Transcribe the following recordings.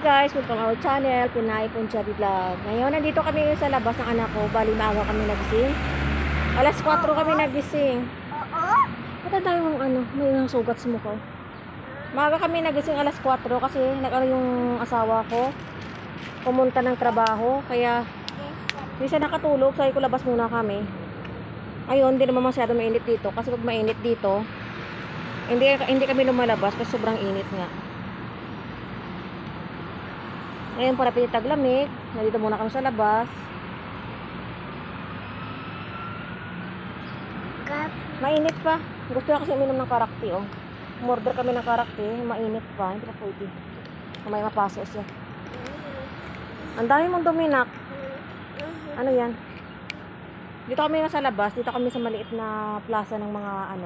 guys, welcome to our channel, Pinay Punjabi Vlog. Ngayon, nandito kami sa labas ng anak ko. Bali, maaga kami nagising. Alas 4 kami nagising. Ba't tayong may sugat sa mukha? Maaga kami nagising alas 4 kasi yung asawa ko pumunta ng trabaho. Kaya, hindi siya nakatulog. Sabi ko, labas muna kami. Ayun, hindi naman masyado mainit dito. Kasi pag mainit dito, hindi kami lumalabas kasi sobrang init nga. Ngayon para pinitaglamig, nandito muna kami sa labas. Mainit pa. Gusto ko kasi uminom ng karakti, oh. Umorder kami ng karakti, mainit pa. Hindi pa pwede. May mapaso siya. Ang dami mong duminak. Ano yan? Dito kami sa labas, dito kami sa maliit na plaza ng mga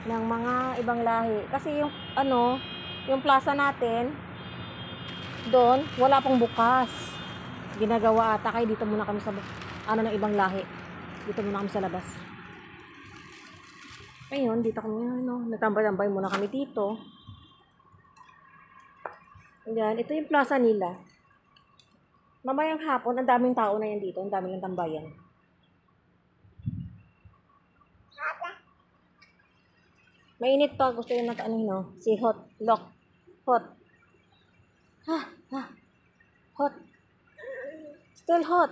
ng mga ibang lahi. Kasi yung plaza natin, doon, wala pong bukas. Ginagawa ata. Kaya dito muna kami sa ng ibang lahi. Dito muna kami sa labas. Ngayon, dito kami, natambay-tambay muna kami dito. Ayan, ito yung plaza nila. Mamayang hapon, ang daming tao na yan dito. Ang daming ng tambayan. Mainit pa. Gusto yung si hot. Lock. Hot. Hot. Still hot.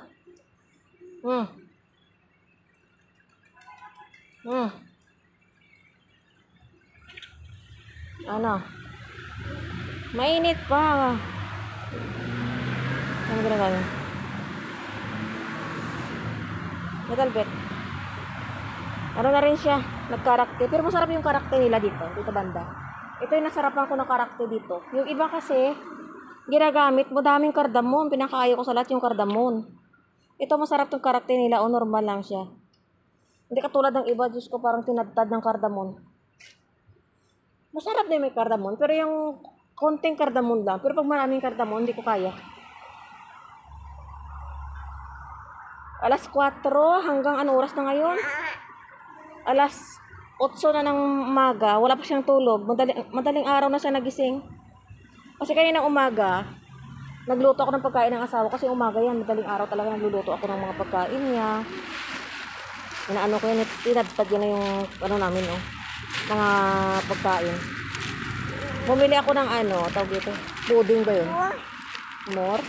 Mainit pa. Ano ginagawa? Little bit. Na rin siya. Nagkarakter. Pero masarap yung karakter nila dito. Dito banda. Ito yung nasarapan ko ng karakter dito. Yung iba kasi, ginagamit mo daming kardamon. Pinakaayo ko sa lahat yung kardamon. Ito masarap yung karakter nila o normal lang siya. Hindi katulad ng iba, Diyos ko, parang tinadtad ng kardamon. Masarap na may kardamon, pero yung konting kardamon lang. Pero pag maraming kardamon, hindi ko kaya. Alas 4 hanggang oras na ngayon? Alas 8 na ng umaga, wala pa siyang tulog. Madaling araw na siya nagising. Kasi kaninang umaga, nagluto ako ng pagkain ng asawa. Kasi umaga yan, madaling araw talaga nagluluto ako ng mga pagkain niya. Inaano ko yan, tinadtad yan na yung namin, mga pagkain. Bumili ako ng tawag ito, pudding ba yun? More?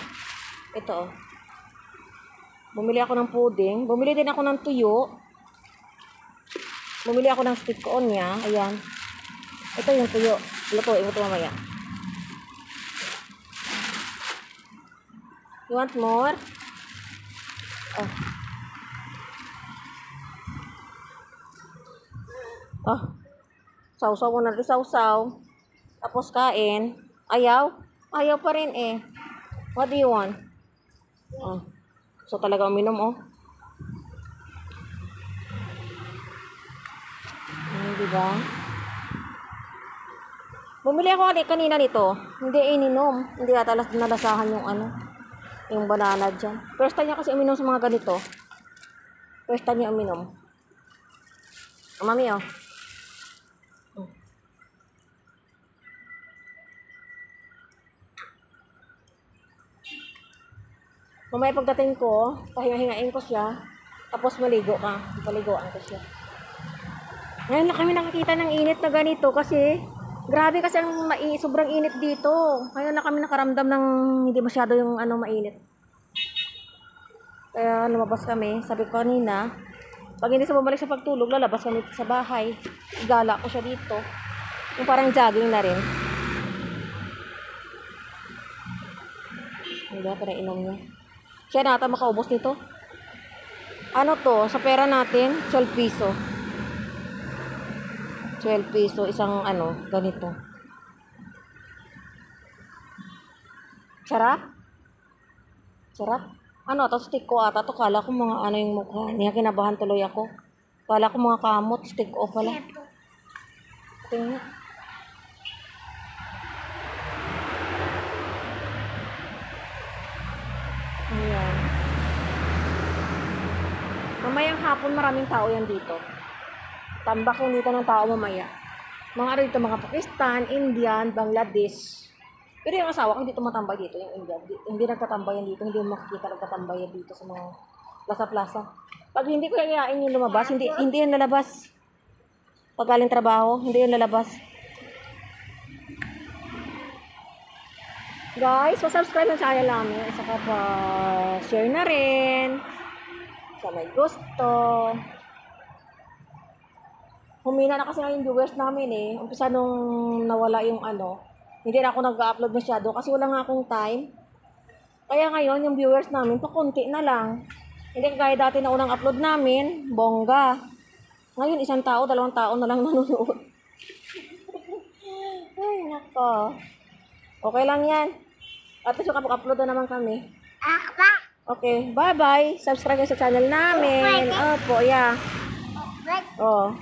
Ito, Bumili ako ng pudding. Bumili din ako ng tuyo. Bumili ako ng stick on niya. Ayan. Ito yung tuyo. Lutuin ko ito mamaya. You want more? Sausaw mo na rin, sausaw. Tapos kain. Ayaw? Ayaw pa rin eh. What do you want? So talaga uminom, diba? Bumili ako kanina nito. Hindi ininom. Hindi ata nalasahan yung banana dyan. First time niya kasi uminom sa mga ganito. First time niya uminom. Mami, Mamaya pagdating ko, pahinga-hingain ko siya. Tapos maligo ka. Paliguan ko siya. Ngayon na kami nakakita ng init na ganito kasi grabe kasi sobrang init dito. Ngayon na kami nakaramdam ng hindi masyado yung mainit. Kaya lumabas kami. Sabi ko kanina, pag hindi siya bumalik sa pagtulog, lalabas kami sa bahay. Igala ko siya dito. Yung parang jogging na rin. Hindi pa na inom niya. Siya nata makaubos nito. Sa pera natin, 12 piso. 12 piso, isang ganito. Sarap? Sarap? Stick ko ata. Kala ko mga yung mukha niya. Kinabahan tuloy ako. Kala ko mga kamot, stick ko pala. Tingnan. Ayan. Mamayang hapon maraming tao yan dito. Tambak yung dito ng tao mamaya. Mga dito, mga Pakistan, Indian, Bangladesh. Pero yung asawa ko hindi tumatambay dito, yung Indian. Hindi nagtatambayan dito, hindi mo makikita nagtatambayan dito sa mga plaza-plaza. Pag hindi ko yayain yung lumabas, hindi yan lalabas. Pag galing trabaho, hindi yan lalabas. Guys, subscribe ng channel namin. Saka pa share na rin. Sa may gusto. Humina na kasi ngayon viewers namin eh. Umpisa nung nawala yung hindi na ako nag-upload masyado kasi wala nga akong time. Kaya ngayon yung viewers namin pakunti na lang. Hindi kagaya dati na unang upload namin, bongga. Ngayon 1 tao, 2 tao na lang nanonood. Ay, nako. Okay lang yan. At least makapag-upload na naman kami. Okay, bye-bye. Subscribe kayo sa channel namin. Opo, yeah. Oh.